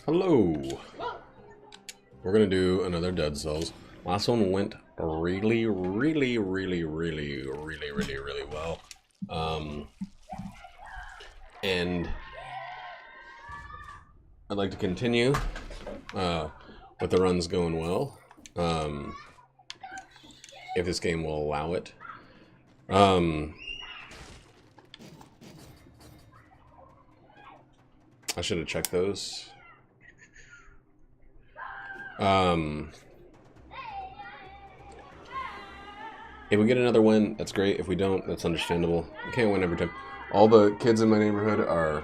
Hello. We're gonna do another Dead Cells. Last one went really well. And I'd like to continue with the runs going well. If this game will allow it. I should have checked those. If we get another win, that's great. If we don't, that's understandable. We can't win every time. All the kids in my neighborhood are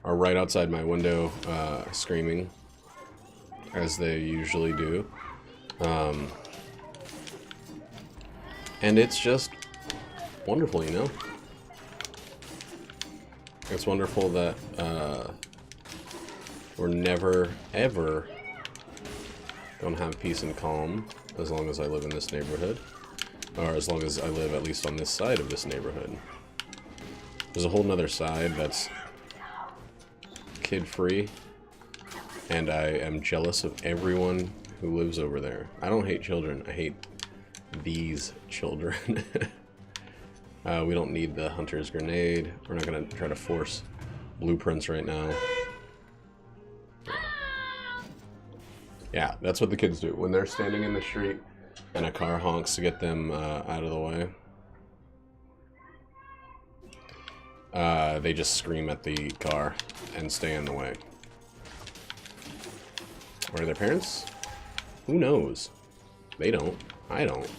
right outside my window, screaming, as they usually do. And it's just wonderful, you know? It's wonderful that we're never, ever gonna have peace and calm as long as I live in this neighborhood. Or as long as I live at least on this side of this neighborhood. There's a whole nother side that's kid-free, and I am jealous of everyone who lives over there. I don't hate children, I hate these children. We don't need the hunter's grenade. We're not gonna try to force blueprints right now. Yeah, that's what the kids do. When they're standing in the street and a car honks to get them out of the way, they just scream at the car and stay in the way. Or their parents? Who knows? They don't. I don't.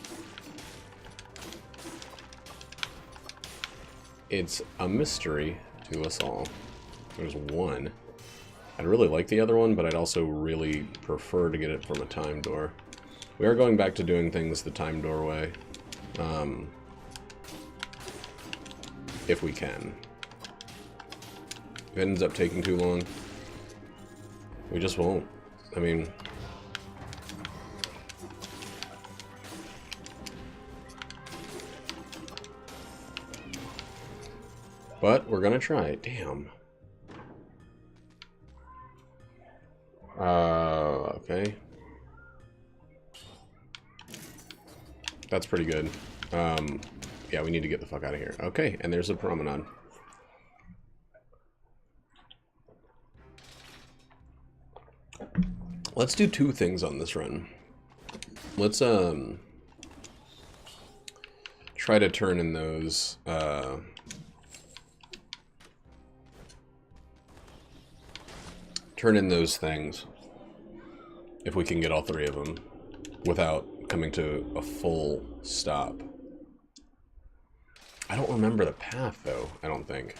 It's a mystery to us all. There's one. I'd really like the other one, but I'd also really prefer to get it from a time door. We are going back to doing things the time door way. If we can. If it ends up taking too long, we just won't. I mean... But we're gonna try it. Damn. Okay. That's pretty good. Yeah, we need to get the fuck out of here. Okay, and there's a promenade. Let's do two things on this run. Let's, try to turn in those, things, if we can get all three of them, without coming to a full stop. I don't remember the path, though, I don't think.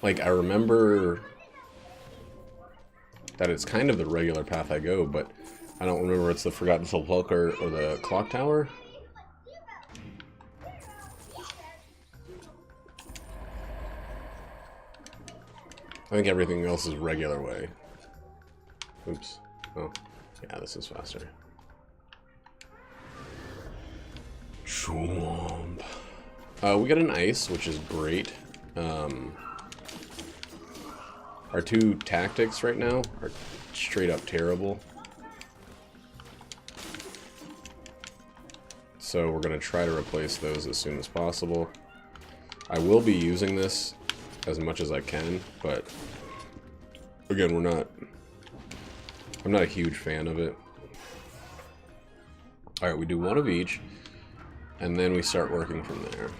Like, I remember that it's kind of the regular path I go, but I don't remember it's the Forgotten Sepulchre or the Clock Tower. I think everything else is regular way. Oops. Oh, yeah, this is faster. Chomp. We got an ice, which is great. Our two tactics right now are straight up terrible. So we're going to try to replace those as soon as possible. I will be using this as much as I can, but again, I'm not a huge fan of it. Alright, we do one of each, and then we start working from there.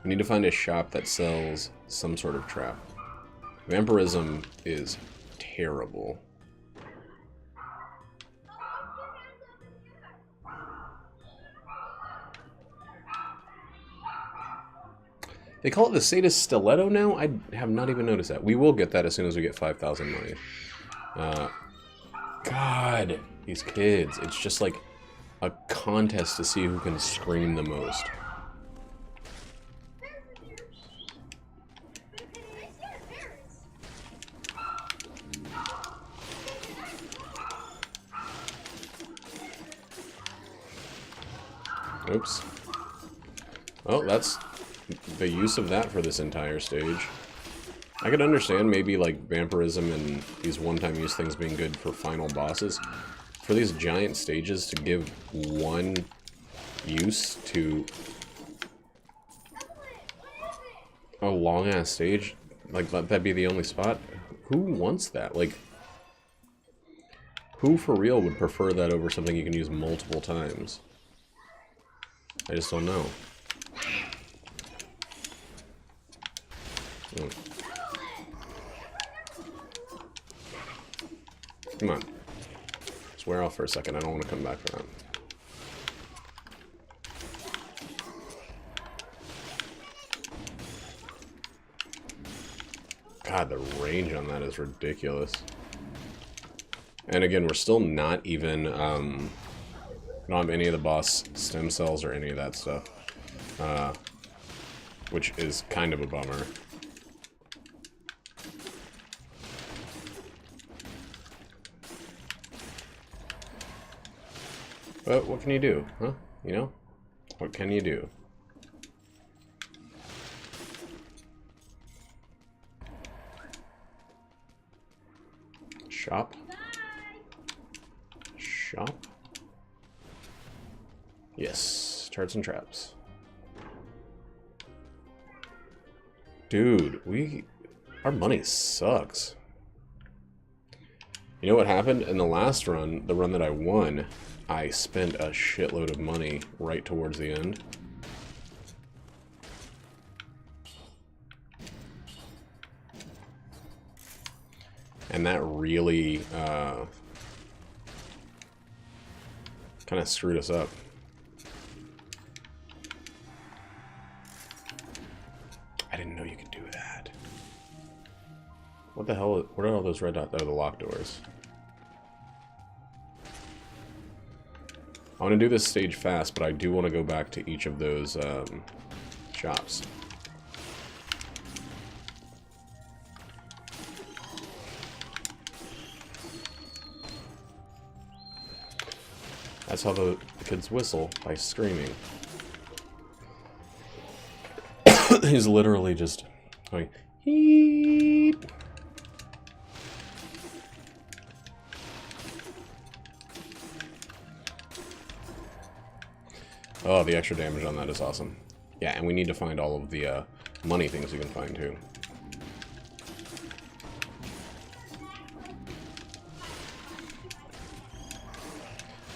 We need to find a shop that sells some sort of trap. Vampirism is terrible. They call it the Sadist Stiletto now? I have not even noticed that. We will get that as soon as we get 5,000 money. God, these kids. It's just like a contest to see who can scream the most. Oops. Oh, that's the use of that for this entire stage. I could understand maybe like vampirism and these one-time use things being good for final bosses. For these giant stages to give one use to a long-ass stage, like let that be the only spot? Who wants that? Like, who for real would prefer that over something you can use multiple times? I just don't know. Come on. Swear off for a second. I don't want to come back for that. God, the range on that is ridiculous. And again, we're still not even, don't have any of the boss stem cells or any of that stuff. Which is kind of a bummer. But what can you do, huh? You know? What can you do? Shop? Shop? Yes, charts and traps. Dude, our money sucks. You know what happened? In the last run, the run that I won, I spent a shitload of money right towards the end. And that really kind of screwed us up. I didn't know you could do that. What the hell? What are all those red dots? Oh, the locked doors. I want to do this stage fast, but I do want to go back to each of those shops. That's how the kids whistle, by screaming. He's literally just going, heep. Oh, the extra damage on that is awesome. Yeah, and we need to find all of the money things we can find too.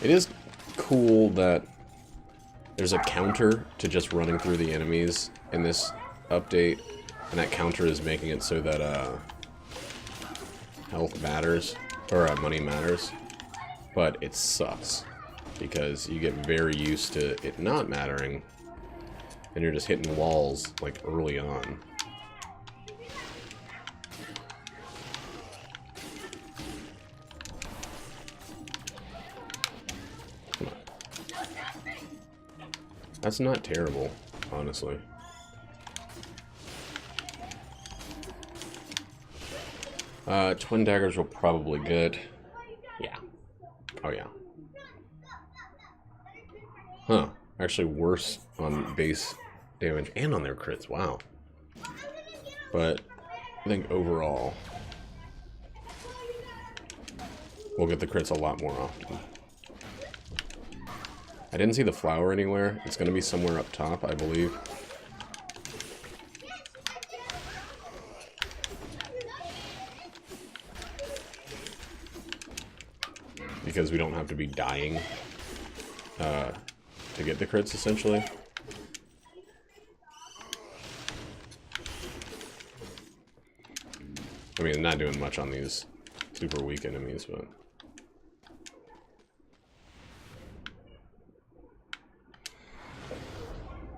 It is cool that there's a counter to just running through the enemies in this update, and that counter is making it so that health matters, or money matters, but it sucks because you get very used to it not mattering, and you're just hitting walls like early on. That's not terrible, honestly. Twin daggers will probably get... Yeah. Oh, yeah. Huh. Actually worse on base damage and on their crits. Wow. But I think overall, we'll get the crits a lot more often. I didn't see the flower anywhere. It's going to be somewhere up top, I believe. Because we don't have to be dying to get the crits, essentially. I mean, not doing much on these super weak enemies, but...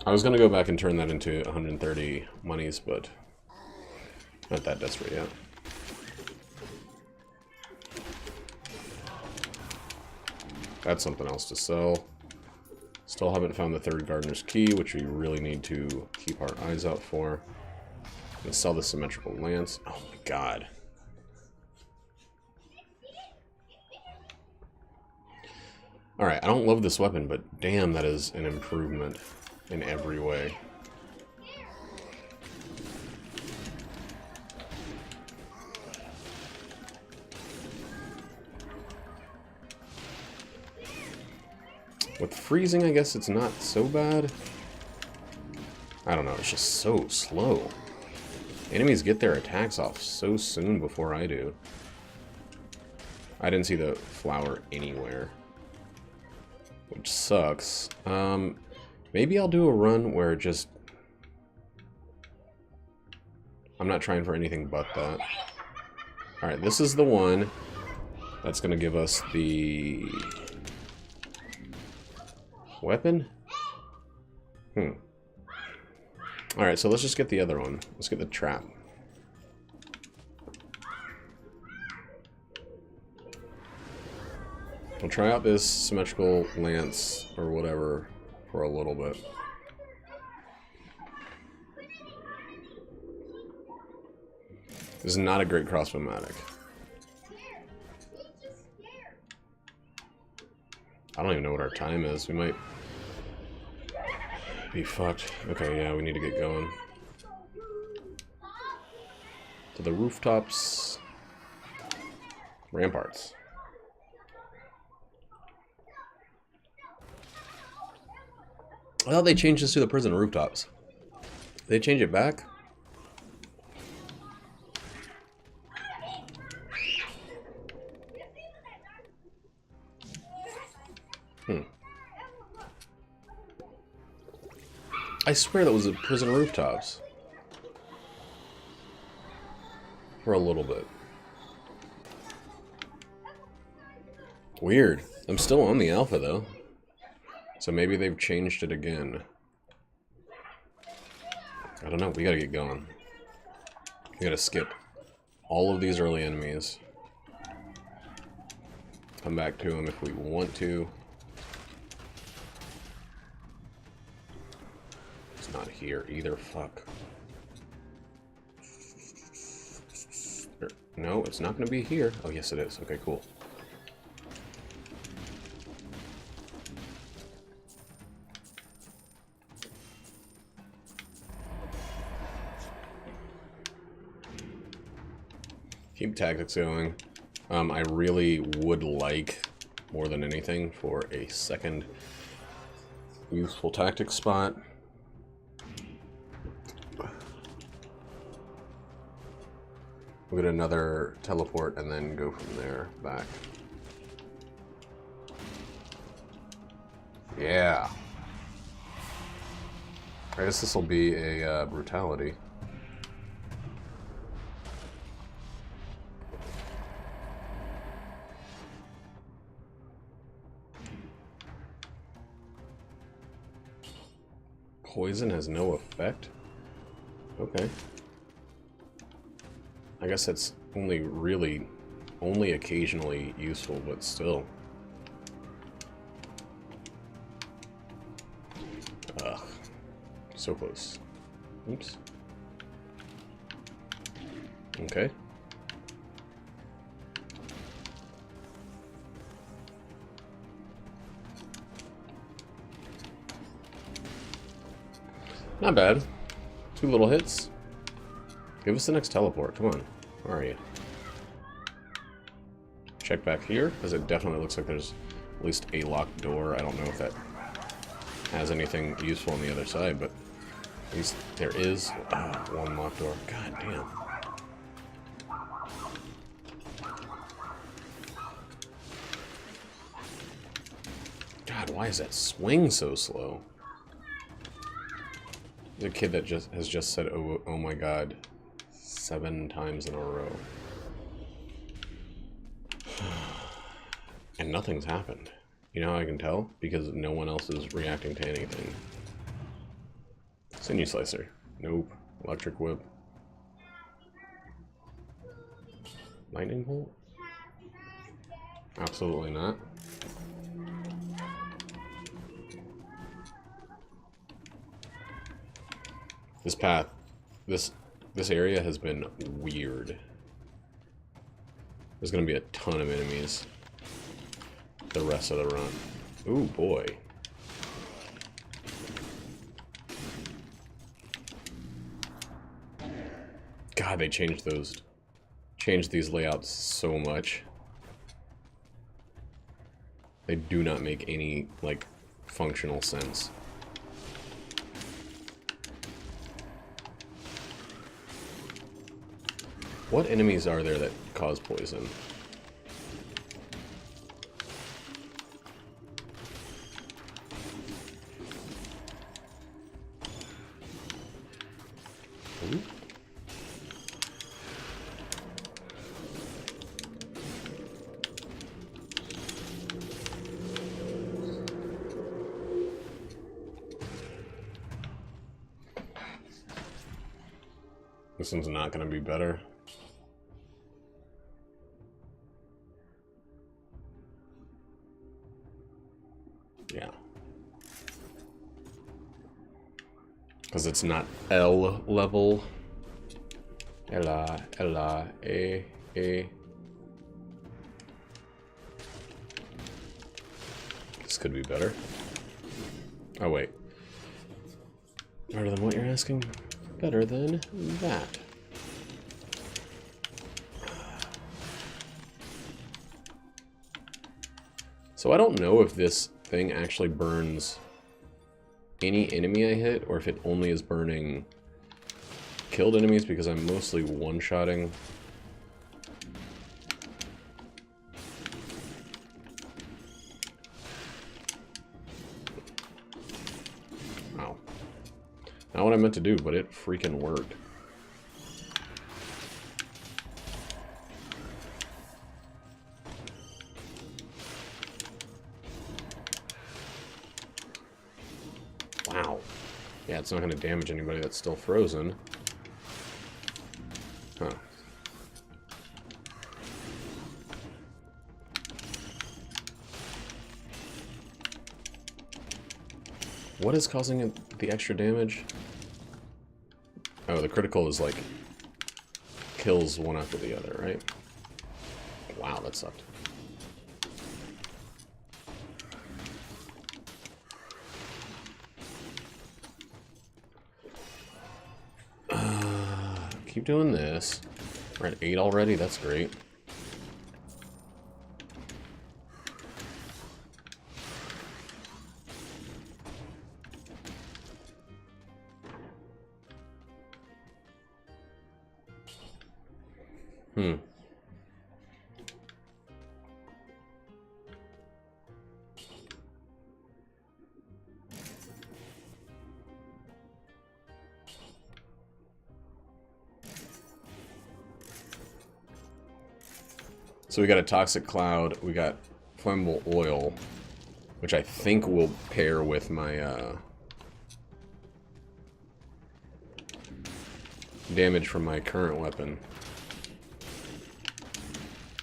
I was going to go back and turn that into 130 monies, but not that desperate yet. That's something else to sell. Still haven't found the third gardener's key, which we really need to keep our eyes out for. I'm going to sell the symmetrical lance. Oh my god. Alright, I don't love this weapon, but damn, that is an improvement in every way. With freezing, I guess it's not so bad. I don't know, it's just so slow. Enemies get their attacks off so soon before I do. I didn't see the flower anywhere, which sucks. Maybe I'll do a run where just... I'm not trying for anything but that. Alright, this is the one that's going to give us the... weapon? Alright, so let's just get the other one. Let's get the trap. We'll try out this symmetrical lance or whatever for a little bit. This is not a great crossbow-matic. I don't even know what our time is. We might be fucked. Okay, yeah, we need to get going. To the rooftops. Ramparts. I thought they changed this to the prison rooftops. Did they change it back? I swear that was the prison rooftops. For a little bit. Weird. I'm still on the alpha though. So maybe they've changed it again. I don't know. We gotta get going. We gotta skip all of these early enemies. Come back to them if we want to. It's not here either. Fuck. No, it's not gonna be here. Oh, yes it is. Okay, cool. Keep tactics going. I really would like, more than anything, for a second useful tactics spot. We'll get another teleport and then go from there back. Yeah. I guess this will be a brutality. Poison has no effect? Okay. I guess that's only occasionally useful, but still. Ugh. So close. Oops. Okay. Not bad. 2 little hits. Give us the next teleport. Come on. Where are you? Check back here, because it definitely looks like there's at least a locked door. I don't know if that has anything useful on the other side, but at least there is one locked door. God damn. God, why is that swing so slow? The kid that has just said, oh my god, 7 times in a row. And nothing's happened. You know how I can tell? Because no one else is reacting to anything. Sinew Slicer. Nope. Electric Whip. Lightning Bolt? Absolutely not. This path, this area has been weird. There's gonna be a ton of enemies the rest of the run. Ooh, boy. God, they changed these layouts so much. They do not make any, like, functional sense. What enemies are there that cause poison? Ooh. This one's not going to be better. Yeah. Because it's not L level. Ella, Ella, A. This could be better. Oh, wait. Better than what you're asking? Better than that. So I don't know if this thing actually burns any enemy I hit, or if it only is burning killed enemies, because I'm mostly one-shotting. Wow. Not what I meant to do, but it freaking worked. Wow. Yeah, it's not going to damage anybody that's still frozen. Huh. What is causing the extra damage? Oh, the critical is like kills one after the other, right? Wow, that sucked. Keep doing this. We're at 8 already, that's great. So we got a toxic cloud, we got flammable oil, which I think will pair with my damage from my current weapon.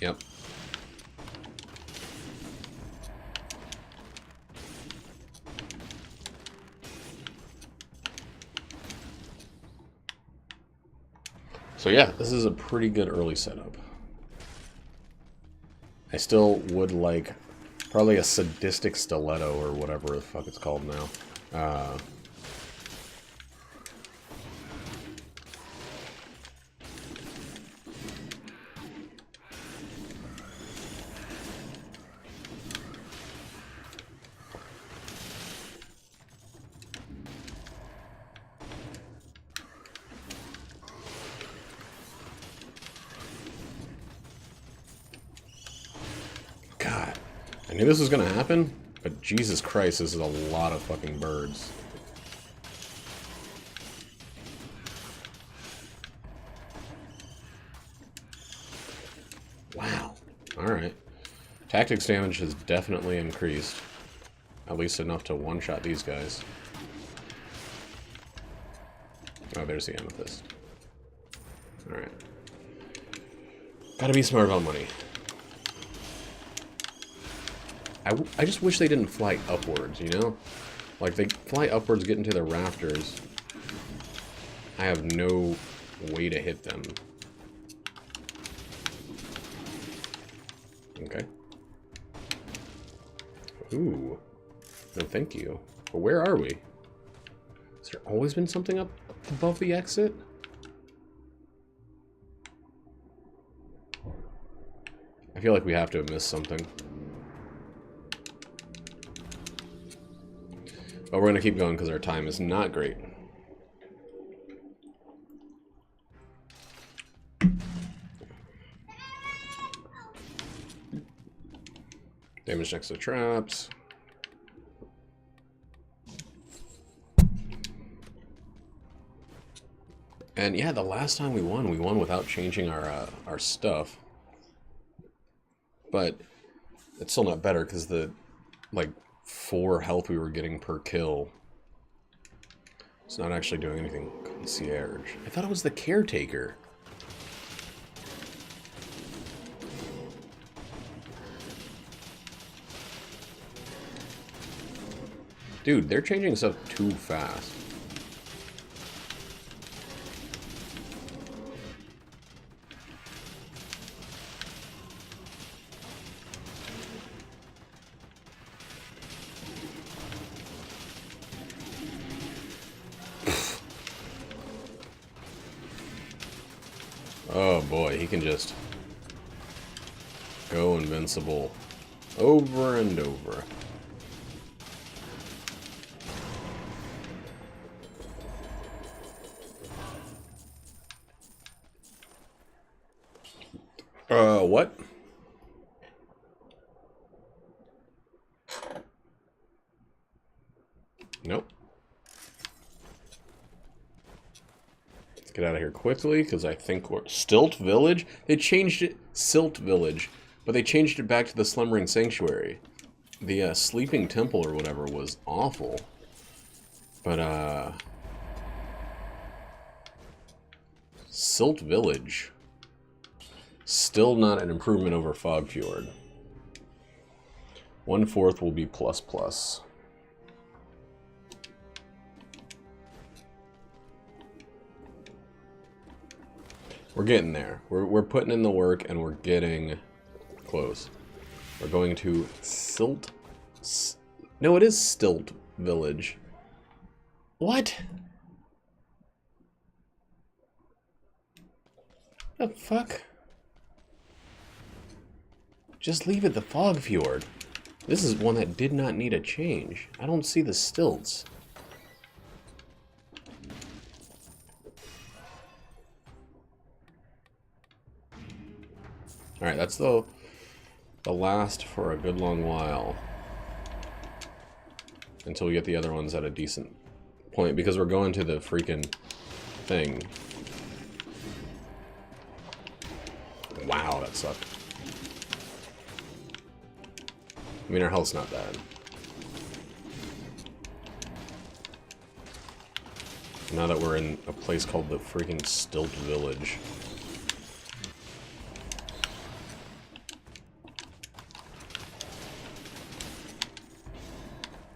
Yep. So yeah, this is a pretty good early setup. I still would like probably a sadistic stiletto or whatever the fuck it's called now. God, I knew this was gonna happen, but Jesus Christ, this is a lot of fucking birds. Wow. Alright. Tactics damage has definitely increased. At least enough to one-shot these guys. Oh, there's the amethyst. Alright. Gotta be smart about money. I just wish they didn't fly upwards, you know? Like, they fly upwards, get into the rafters. I have no way to hit them. Okay. Ooh. No, thank you. But where are we? Has there always been something up above the exit? I feel like we have to have missed something. But we're going to keep going because our time is not great. Damage next to traps. And yeah, the last time we won without changing our stuff. But it's still not better because the, like, 4 health we were getting per kill, it's not actually doing anything. Concierge. I thought it was the caretaker. Dude, they're changing stuff too fast. Oh boy, he can just go invincible over and over. What? Nope. Let's get out of here quickly, because I think we're... Stilt Village? They changed it... Silt Village. But they changed it back to the Slumbering Sanctuary. The, Sleeping Temple or whatever was awful. But, Silt Village. Still not an improvement over Fogfjord. 1/4 will be ++. We're getting there. We're putting in the work and we're getting close. We're going to Silt... No, it is Stilt Village. What? The fuck? Just leave it the Fogfjord. This is one that did not need a change. I don't see the stilts. Alright, that's the last for a good long while. Until we get the other ones at a decent point. Because we're going to the freaking thing. Wow, that sucked. I mean, our health's not bad. Now that we're in a place called the freaking Stilt Village.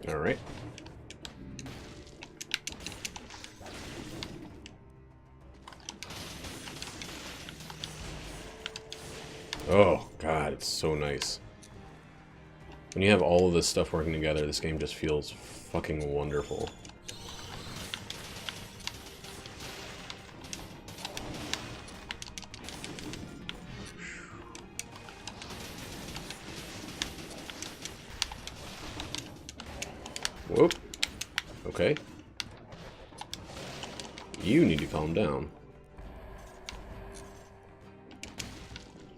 Alright. Oh, God, it's so nice. When you have all of this stuff working together, this game just feels fucking wonderful. Whoop. Okay. You need to calm down.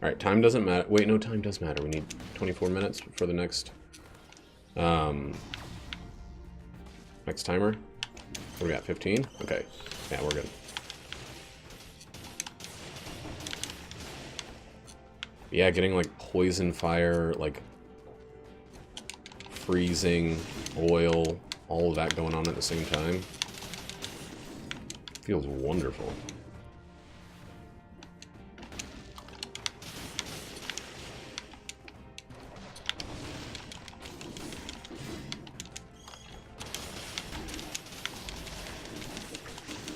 Alright, time doesn't matter. Wait, no, time does matter. We need 24 minutes for the next... next timer. What do we got, 15? Okay. Yeah, we're good. Yeah, getting, like, poison fire, like... freezing, oil, all of that going on at the same time. Feels wonderful.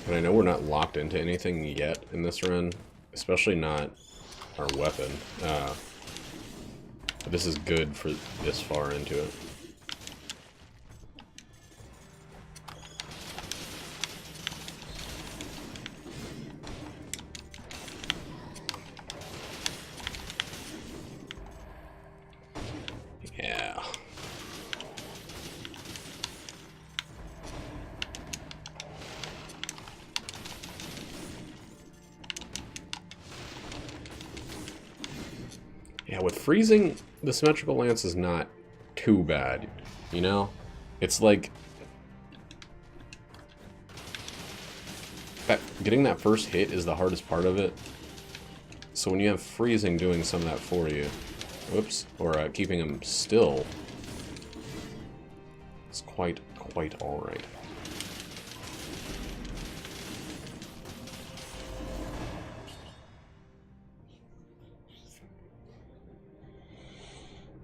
And I know we're not locked into anything yet in this run, especially not our weapon. But this is good for this far into it. freezing the symmetrical lance is not too bad, you know? It's like getting that first hit is the hardest part of it. So when you have freezing doing some of that for you, whoops, or keeping him still, it's quite all right.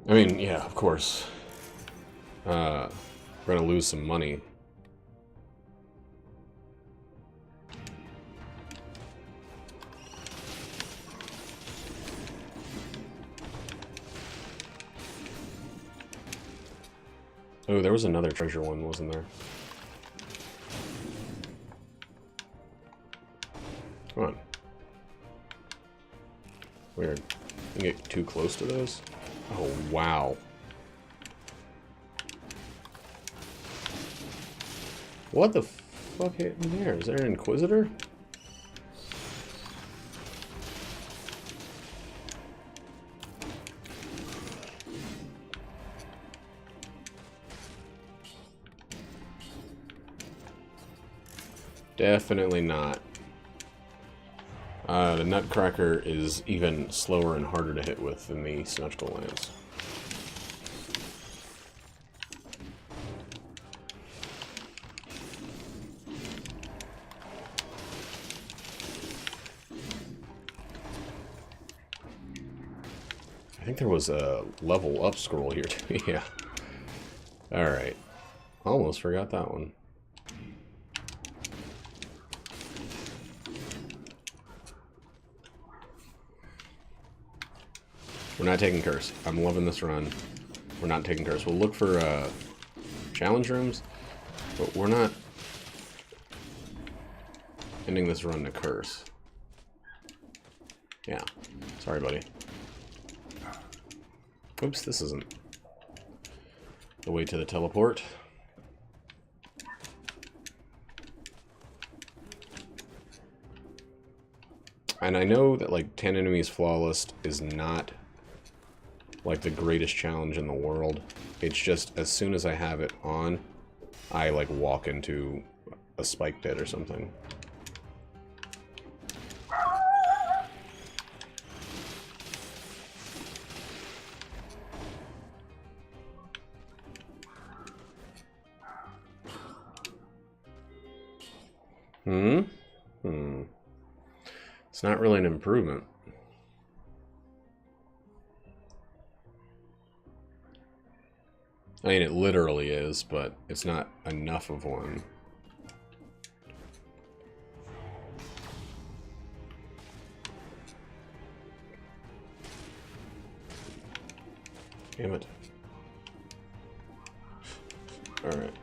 I mean, yeah, of course. We're gonna lose some money. Oh, there was another treasure one, wasn't there? Come on. Weird. You get too close to those? Oh, wow. What the fuck hit me there? Is there an Inquisitor? Definitely not. The Nutcracker is even slower and harder to hit with than the Symmetrical Lance. I think there was a level up scroll here too. Yeah. Alright. Almost forgot that one. We're not taking curse. I'm loving this run. We're not taking curse. We'll look for challenge rooms, but we're not ending this run to curse. Yeah. Sorry, buddy. Oops, this isn't the way to the teleport. And I know that, like, 10 enemies flawless is not like the greatest challenge in the world. It's just as soon as I have it on, I like walk into a spike pit or something. It's not really an improvement. I mean, it literally is, but it's not enough of one. Damn it. Alright.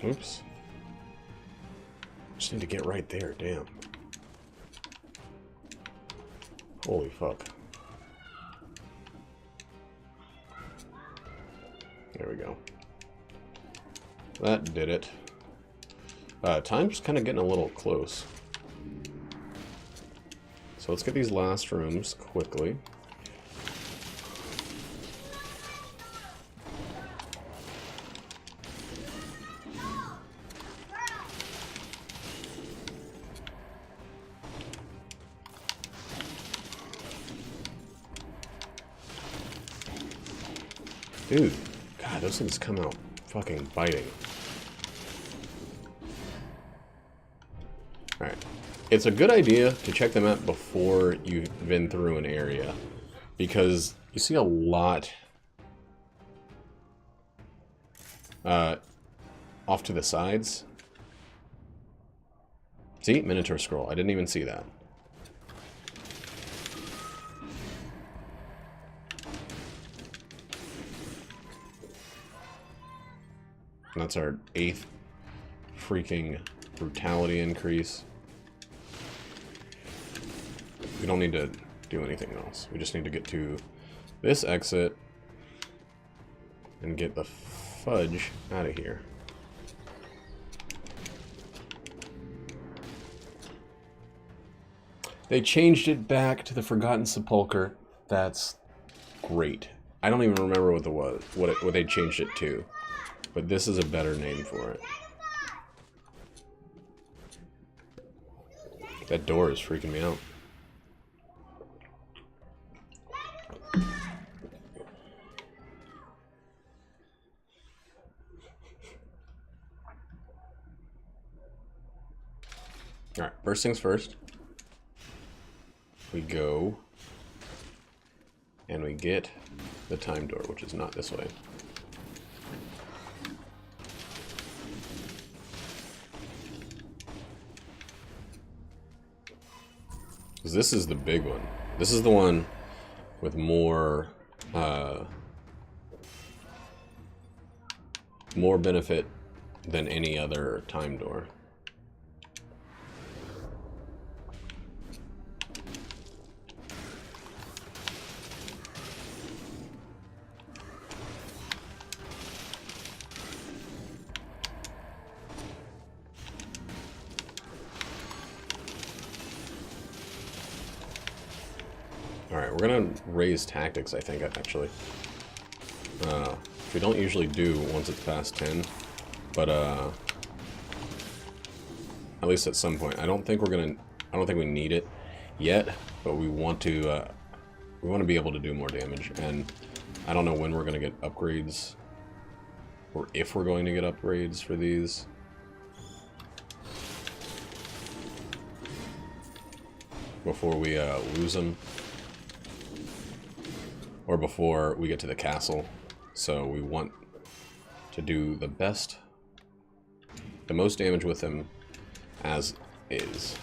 Oops. Just need to get right there, damn. Holy fuck. There we go. That did it. Time's kind of getting a little close. So let's get these last rooms quickly. Dude, God, those things come out fucking biting. Alright. It's a good idea to check them out before you've been through an area, because you see a lot off to the sides. See? Minotaur Scroll. I didn't even see that. And that's our 8th freaking brutality increase. We don't need to do anything else. We just need to get to this exit and get the fudge out of here. They changed it back to the Forgotten Sepulchre. That's great. I don't even remember what they changed it to, but this is a better name for it. That door is freaking me out. Alright, first things first. We go and we get the time door, which is not this way. This is the big one. This is the one with more benefit than any other time door. Alright, we're gonna raise tactics, I think, actually. We don't usually do once it's past 10, but, at least at some point. I don't think we need it yet, but we want to be able to do more damage, and I don't know when we're gonna get upgrades, or if we're going to get upgrades for these. Before we, lose them. Or before we get to the castle. So we want to do the most damage with them as is.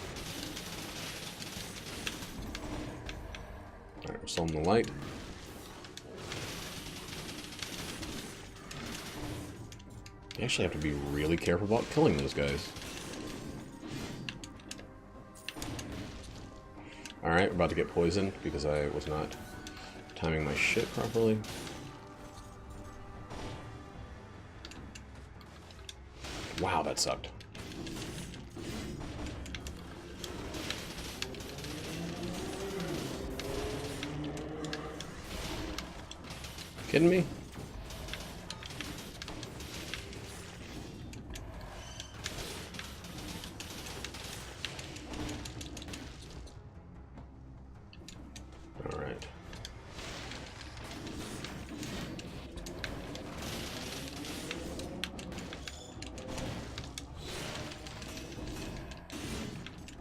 Alright, we're still in the light. You actually have to be really careful about killing those guys. Alright, we're about to get poisoned because I was not timing my shit properly. Wow, that sucked. Kidding me?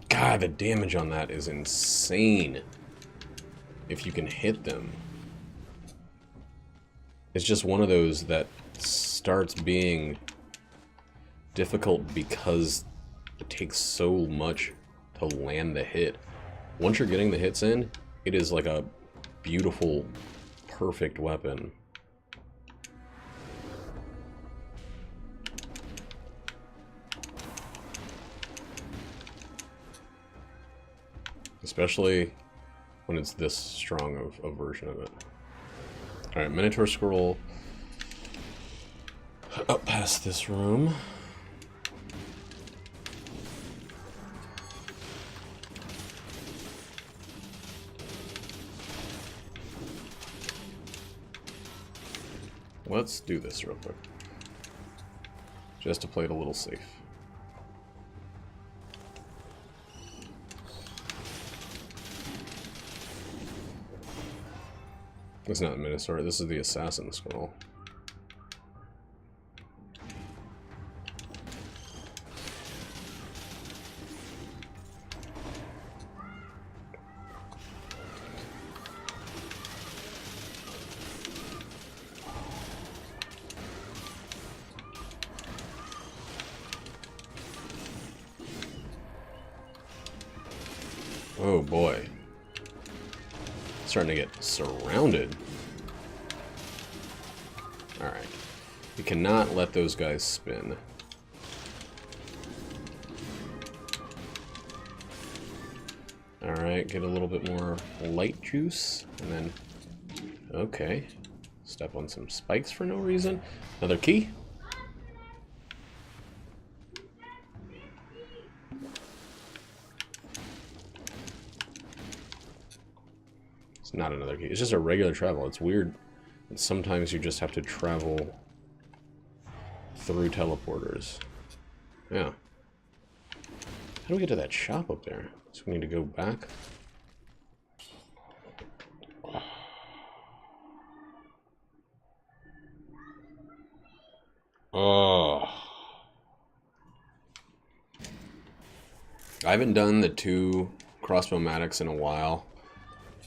God, the damage on that is insane. If you can hit them. It's just one of those that starts being difficult because it takes so much to land the hit. Once you're getting the hits in, it is like a beautiful, perfect weapon. Especially when it's this strong of a version of it. Alright, Minotaur Scroll. Up past this room. Let's do this real quick. Just to play it a little safe. It's not the Minotaur, this is the Assassin Scroll. Oh boy. Starting to get surrounded. Alright. We cannot let those guys spin. Alright, get a little bit more light juice, and then... Okay. Step on some spikes for no reason. Another key. It's not another key. It's just a regular travel. It's weird. And sometimes you just have to travel through teleporters. Yeah. How do we get to that shop up there? So we need to go back. Oh. I haven't done the 2 crossbow-matics in a while.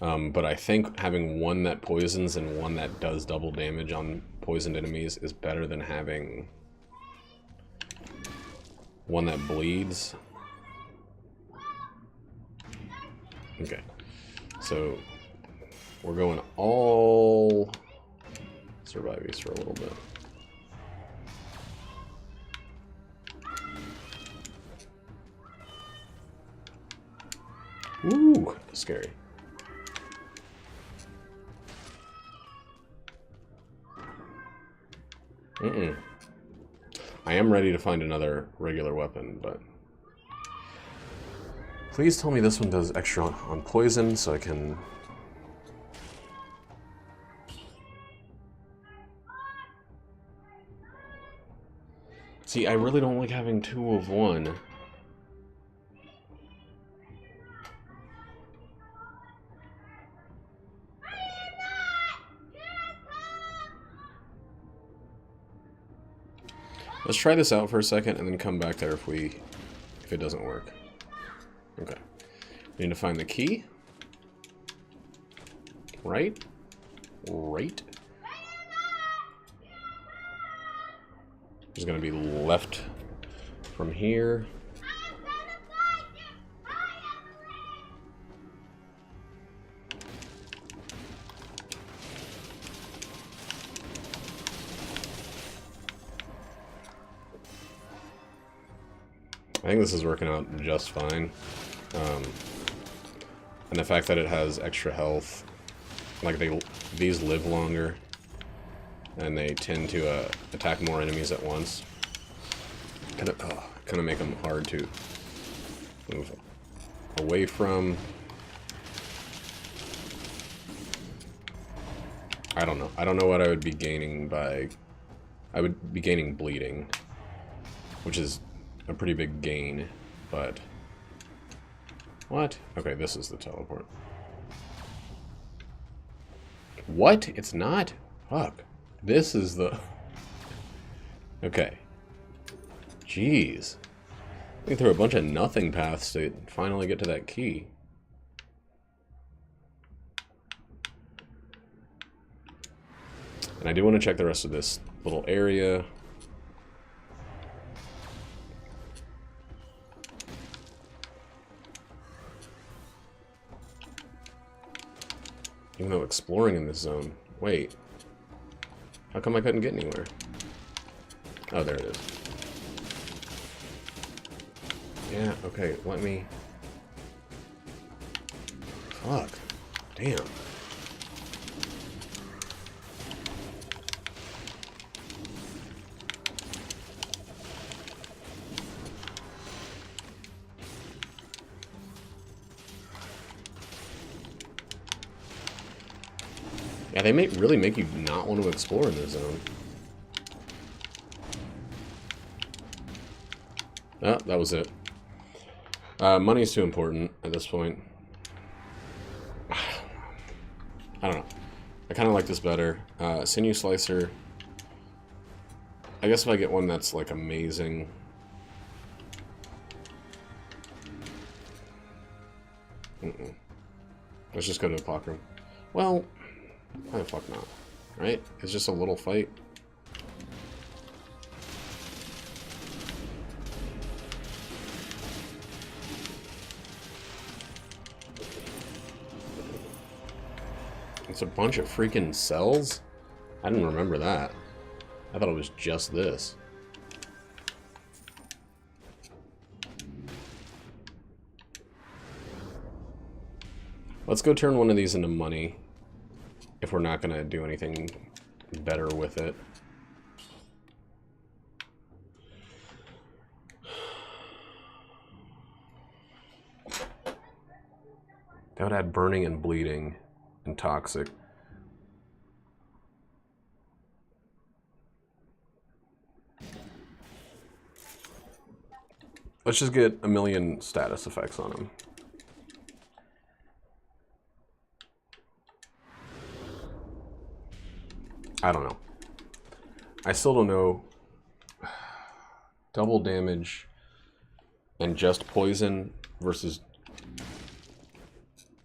But I think having one that poisons and one that does double damage on poisoned enemies is better than having one that bleeds. Okay, so we're going all survivies for a little bit. Ooh, scary. I am ready to find another regular weapon, but... Please tell me this one does extra on poison, so I can... See, I really don't like having 2 of one. Let's try this out for a second and then come back there if it doesn't work. Okay. We need to find the key. Right? Right. There's gonna be left from here. I think this is working out just fine. And the fact that it has extra health, like these live longer, and they tend to attack more enemies at once. Kind of make them hard to move away from. I don't know. I don't know what I would be gaining by. I would be gaining bleeding, which is a pretty big gain, but... What? Okay, this is the teleport. What? It's not? Fuck. This is the... Okay. Jeez. We threw a bunch of nothing paths to finally get to that key. And I do want to check the rest of this little area. Even though exploring in this zone... Wait. How come I couldn't get anywhere? Oh, there it is. Yeah, okay, let me... Fuck. Damn. Yeah, they really make you not want to explore in this zone. Oh, that was it. Money's too important at this point. I don't know. I kind of like this better. Sinew Slicer. I guess if I get one that's, like, amazing... Let's just go to the clock room. Well... Why the fuck not? Right? It's just a little fight. It's a bunch of freaking cells? I didn't remember that. I thought it was just this. Let's go turn one of these into money. If we're not going to do anything better with it. That would add burning and bleeding and toxic. Let's just get a million status effects on him. I don't know. I still don't know. Double damage and just poison versus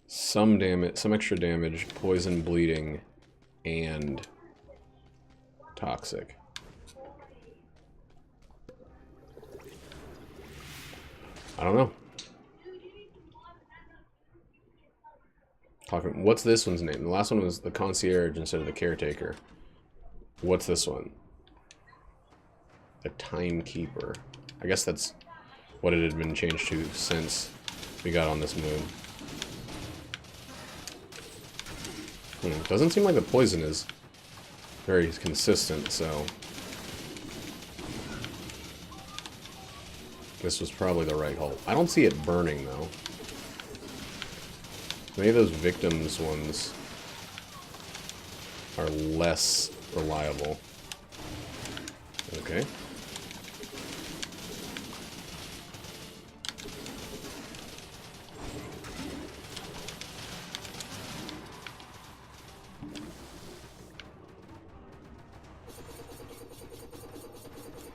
some damage, some extra damage, poison, bleeding, and toxic. I don't know. What's this one's name? The last one was the concierge instead of the caretaker. What's this one? The timekeeper. I guess that's what it had been changed to since we got on this moon. Doesn't seem like the poison is very consistent, so this was probably the right hold. I don't see it burning, though. Maybe those victims ones are less reliable. Okay.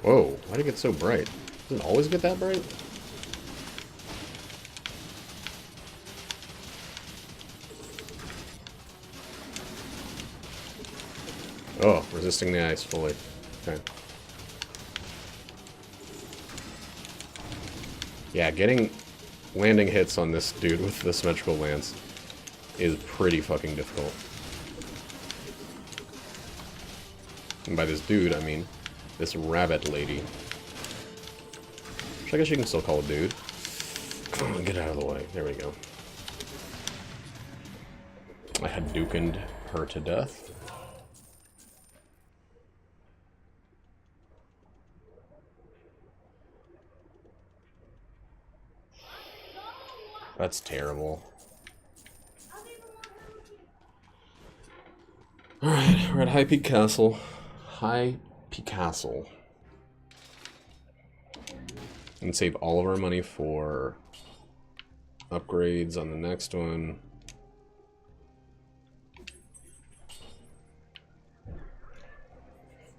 Whoa, why did it get so bright? Doesn't it always get that bright? Oh, resisting the ice fully. Okay. Yeah, landing hits on this dude with the symmetrical lance is pretty fucking difficult. And by this dude, I mean this rabbit lady. Which I guess you can still call a dude. Come on, get out of the way. There we go. I Hadoukened her to death. That's terrible. Alright, we're at High Peak Castle. High Peak Castle. And save all of our money for upgrades on the next one.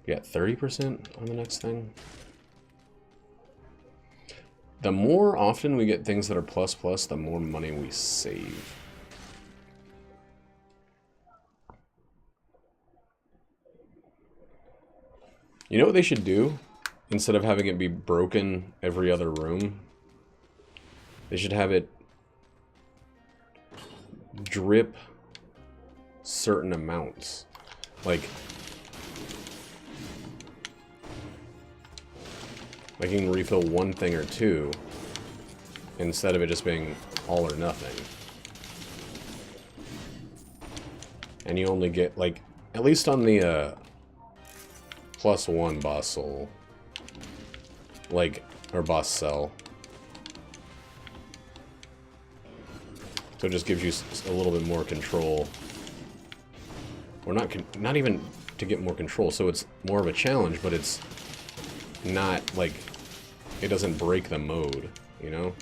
We got 30% on the next thing. The more often we get things that are plus plus, the more money we save. You know what they should do? Instead of having it be broken every other room, they should have it drip certain amounts. Like you can refill one thing or two, instead of it just being all or nothing. And you only get, like, at least on the +1 boss soul, like, or boss cell. So it just gives you a little bit more control. Or not even to get more control, so it's more of a challenge, but it's not, like, it doesn't break the mode, you know?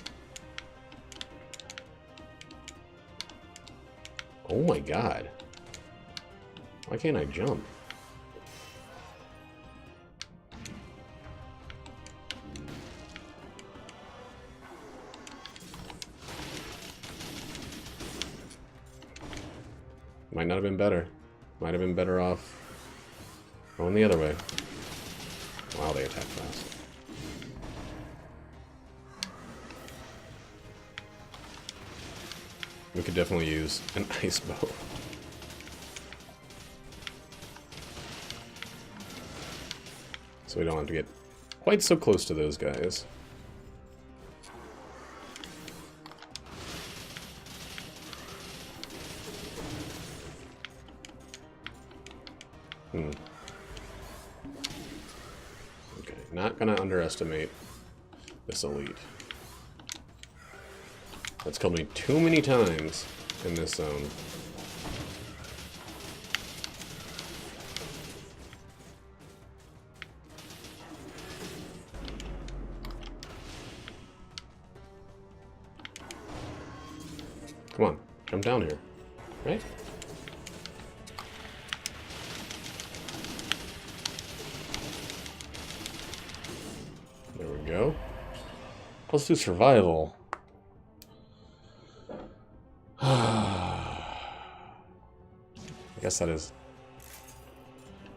Oh my god. Why can't I jump? Might not have been better. Might have been better off going the other way. Wow, they attack fast. We could definitely use an ice bow. So we don't have to get quite so close to those guys. Okay, not gonna underestimate this elite. That's killed me too many times in this zone. Jump down here. Right? There we go. Let's do survival. I guess that is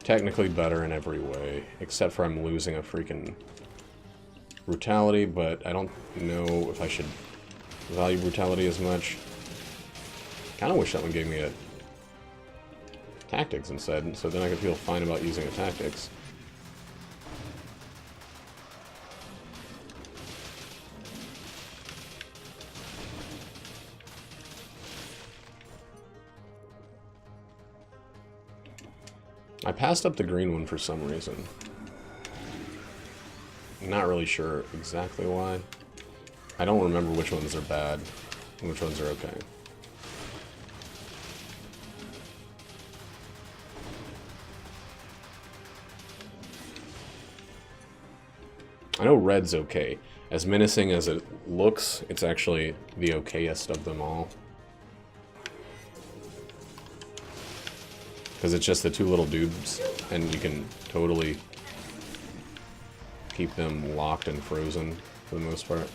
technically better in every way, except for I'm losing a freaking brutality, but I don't know if I should value brutality as much. Kind of wish that one gave me a tactics instead, so then I could feel fine about using a tactics. I passed up the green one for some reason. I'm not really sure exactly why. I don't remember which ones are bad and which ones are okay. I know red's okay. As menacing as it looks, it's actually the okayest of them all. Because it's just the two little dudes, and you can totally keep them locked and frozen for the most part.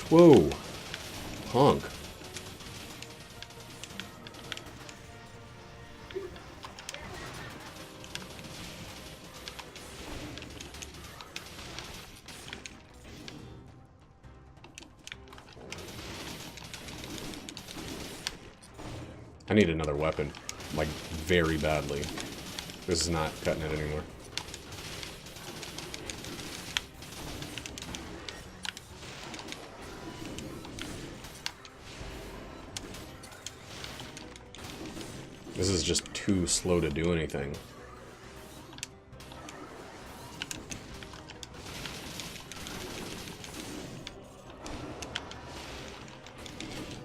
Whoa! Honk. I need another weapon, like, very badly. This is not cutting it anymore. This is just too slow to do anything.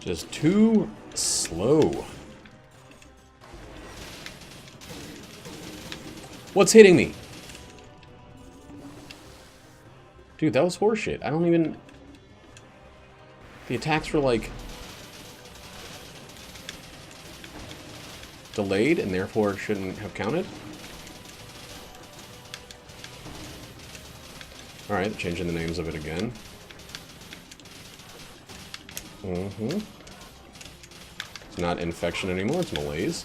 Just too slow. What's hitting me? Dude, that was horseshit. I don't even... The attacks were, like... delayed, and therefore shouldn't have counted? Alright, changing the names of it again. It's not infection anymore, it's malaise.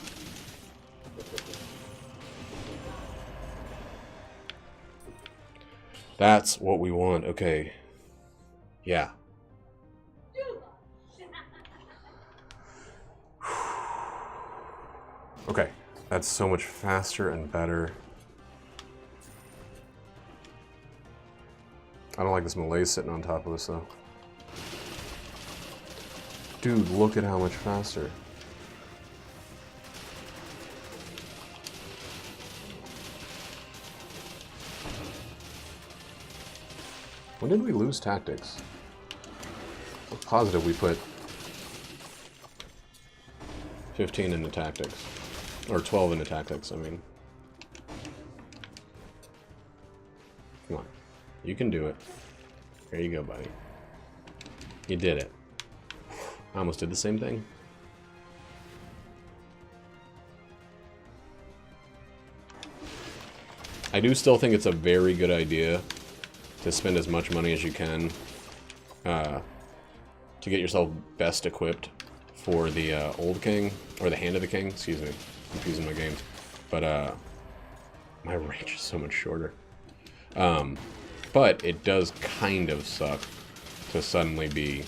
That's what we want. Okay. Yeah. Okay. That's so much faster and better. I don't like this malaise sitting on top of us, though. Dude, look at how much faster. When did we lose tactics? I'm positive we put 15 into tactics. Or 12 into tactics, I mean. Come on. You can do it. There you go, buddy. You did it. I almost did the same thing. I do still think it's a very good idea to spend as much money as you can to get yourself best equipped for the Old King, or the Hand of the King, excuse me, confusing my games, but my range is so much shorter. But it does kind of suck to suddenly be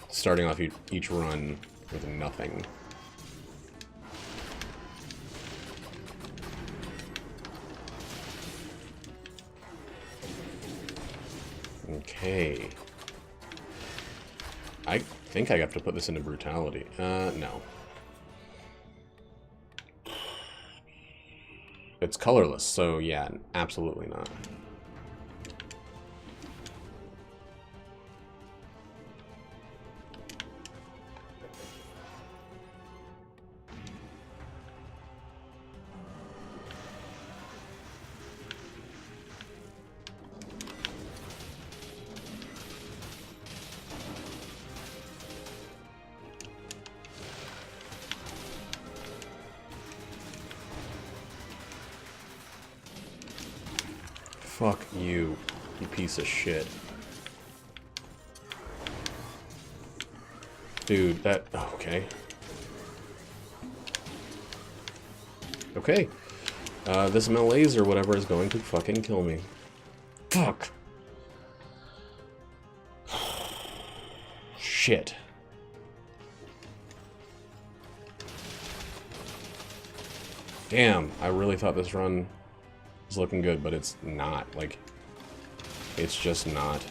starting off each run with nothing. Okay. I think I have to put this into brutality. No. It's colorless, so yeah, absolutely not. Fuck you, you piece of shit. Dude, that... Okay. Okay. This malaise or whatever is going to fucking kill me. Fuck. Shit. Damn, I really thought this run was looking good, but it's not. Like, it's just not.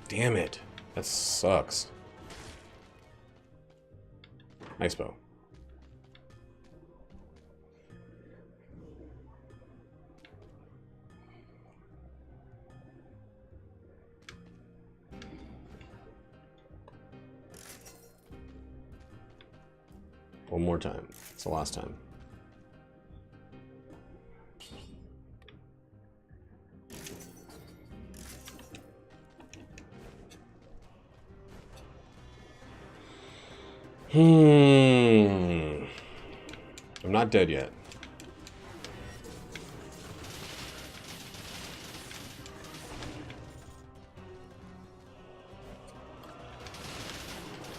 Damn it. That sucks. Nice bow. One more time. It's the last time. I'm not dead yet.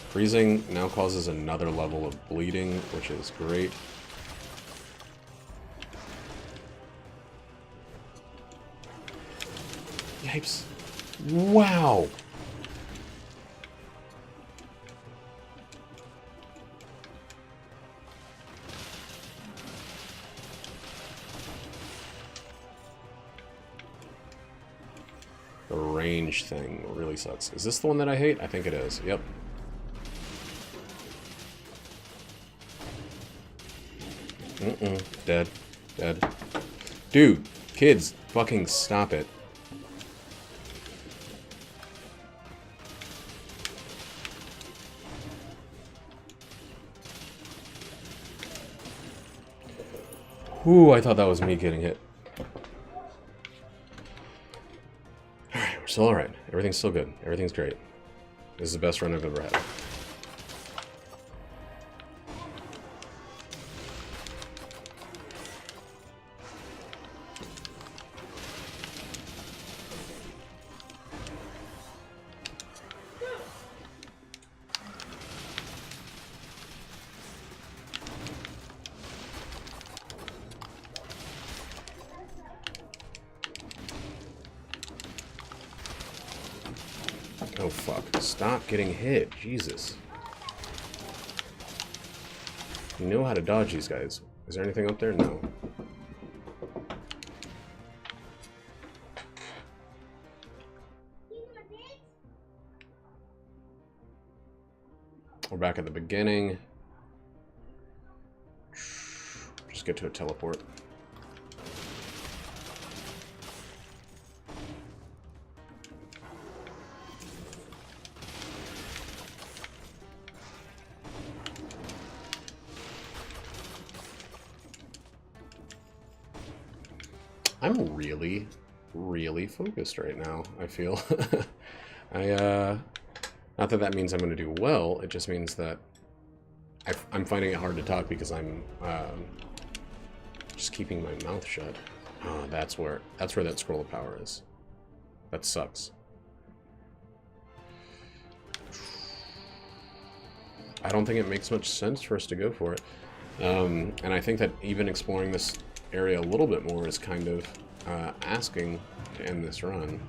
Freezing now causes another level of bleeding, which is great. Yipes. Wow! The range thing really sucks. Is this the one that I hate? I think it is. Yep. Dead. Dead. Dude, kids, fucking stop it. Ooh, I thought that was me getting hit. Alright, we're still alright. Everything's still good. Everything's great. This is the best run I've ever had. Oh fuck. Stop getting hit. Jesus. You know how to dodge these guys. Is there anything up there? No. We're back at the beginning. Just get to a teleport. I'm really, really focused right now, I feel. Not that that means I'm going to do well, it just means that I'm finding it hard to talk because I'm just keeping my mouth shut. Oh, that's where that scroll of power is. That sucks. I don't think it makes much sense for us to go for it. And I think that even exploring this area a little bit more is kind of asking to end this run.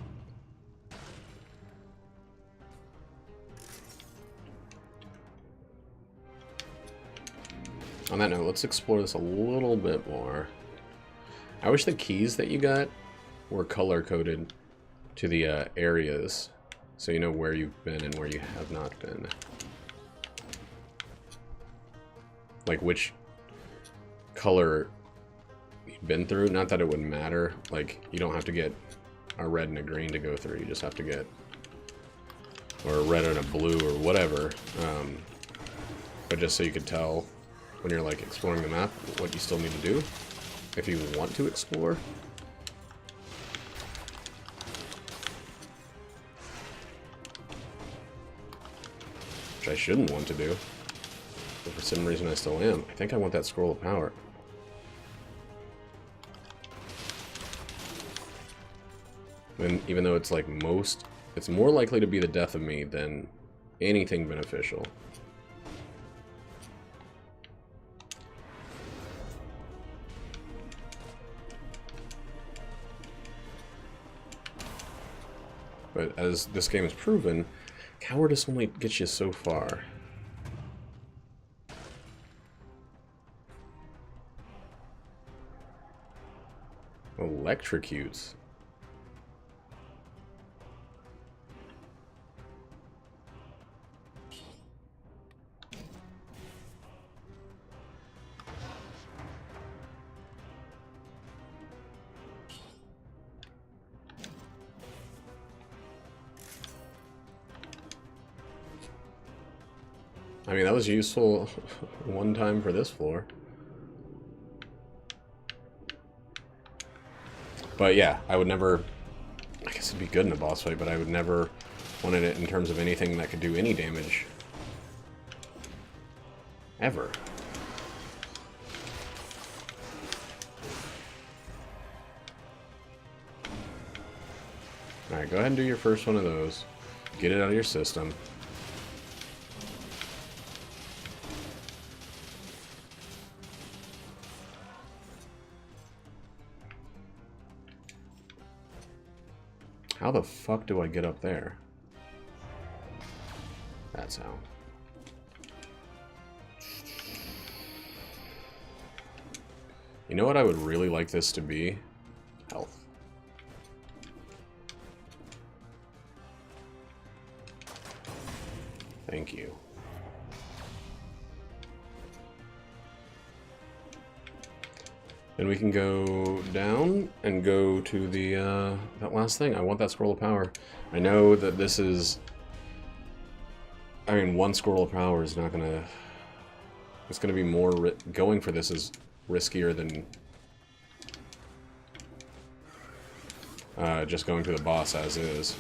On that note, let's explore this a little bit more. I wish the keys that you got were color-coded to the areas, so you know where you've been and where you have not been. Like which color you've been through. Not that it would matter. Like, you don't have to get a red and a green to go through. You just have to get... or a red and a blue or whatever. But just so you could tell when you're like exploring the map what you still need to do. if you want to explore. Which I shouldn't want to do. But for some reason I still am. I think I want that scroll of power. And even though it's like it's more likely to be the death of me than anything beneficial. But as this game has proven, cowardice only gets you so far. Electrocutes. I mean, that was useful one time for this floor. But yeah, I would never... I guess it'd be good in a boss fight, but I would never wanted it in terms of anything that could do any damage. Ever. Alright, go ahead and do your first one of those. Get it out of your system. How the fuck do I get up there? That's how. You know what I would really like this to be? Health. Thank you. Then we can go down and go to the, that last thing. I want that scroll of power. I know that this is... I mean, one scroll of power is not gonna... It's gonna be more... Going for this is riskier than... just going to the boss as is.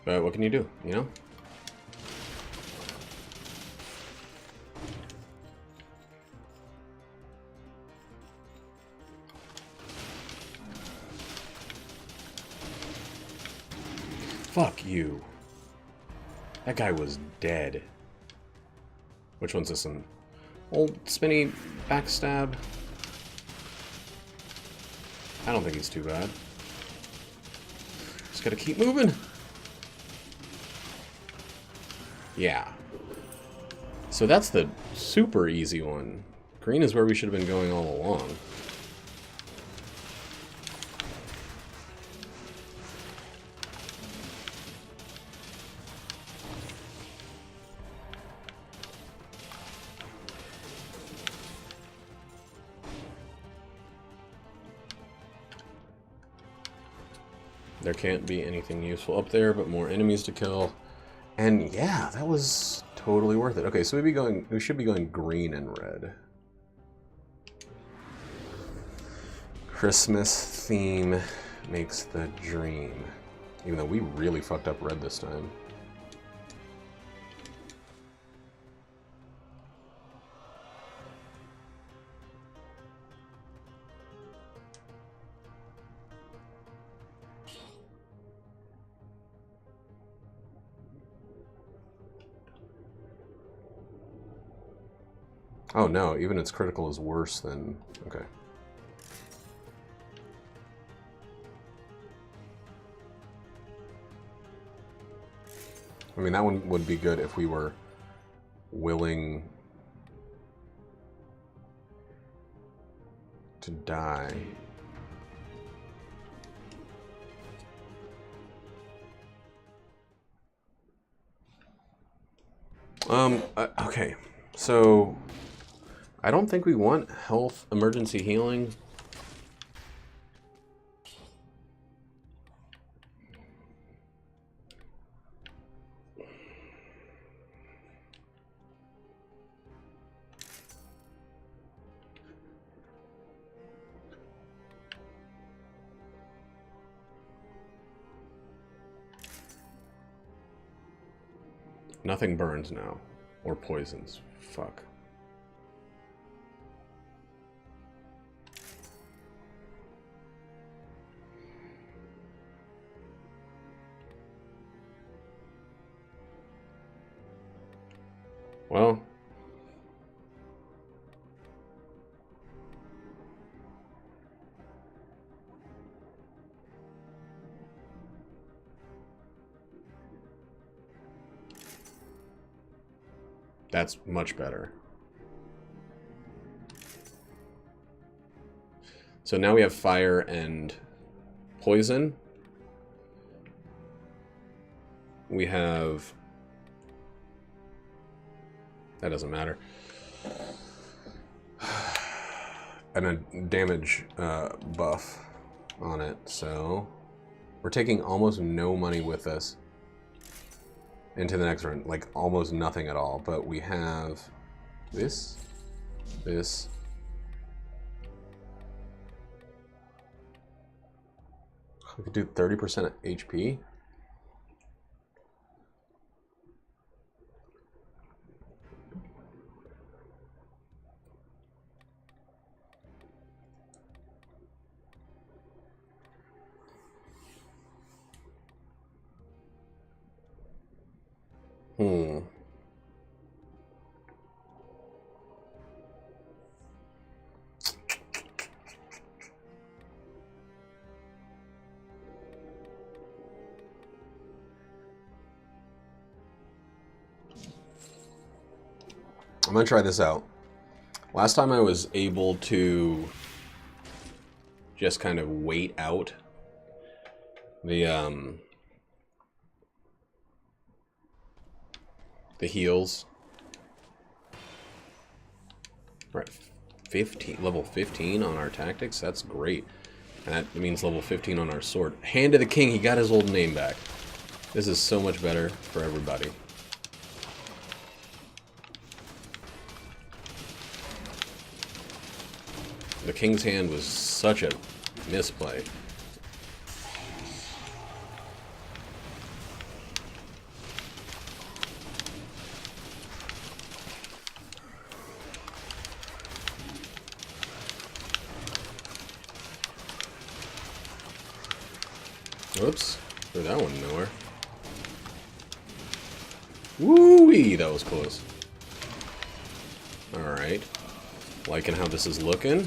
But what can you do, you know? Fuck you. That guy was dead. Which one's this one? Old spinny backstab? I don't think he's too bad. Just gotta keep moving. Yeah. So that's the super easy one. Green is where we should have been going all along. There can't be anything useful up there but more enemies to kill. And yeah, that was totally worth it. Okay, so we should be going green and red. Christmas theme makes the dream. Even though we really fucked up red this time. Oh no, even its critical is worse than... Okay. I mean, that one would be good if we were willing to die. Okay, so... I don't think we want health emergency healing. Nothing burns now. Or poisons. Fuck. Well. That's much better. So now we have fire and poison. We have... That doesn't matter. And a damage buff on it, so... We're taking almost no money with us into the next run. Like, almost nothing at all. But we have this, this... We could do 30% HP. I'm gonna try this out. Last time I was able to just kind of wait out the heals. We're at 15, level 15 on our tactics. That's great. That means level 15 on our sword. Hand of the King, he got his old name back. This is so much better for everybody. The King's Hand was such a misplay. Whoops. Threw that one nowhere. Woo-wee! That was close. Alright. Liking how this is looking.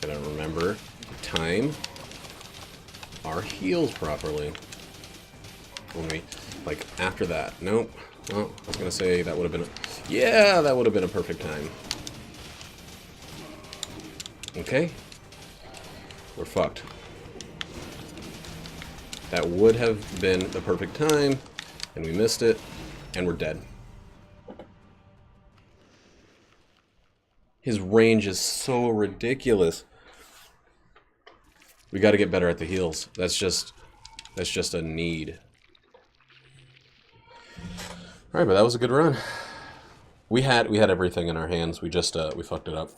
Gotta remember to time our heals properly. When we, like, after that. Nope. Well, I was gonna say that would have been a... Yeah, that would have been a perfect time. Okay. We're fucked. That would have been the perfect time, and we missed it, and we're dead. His range is so ridiculous. We got to get better at the heals. That's just a need. All right, but that was a good run. We had everything in our hands. We just we fucked it up.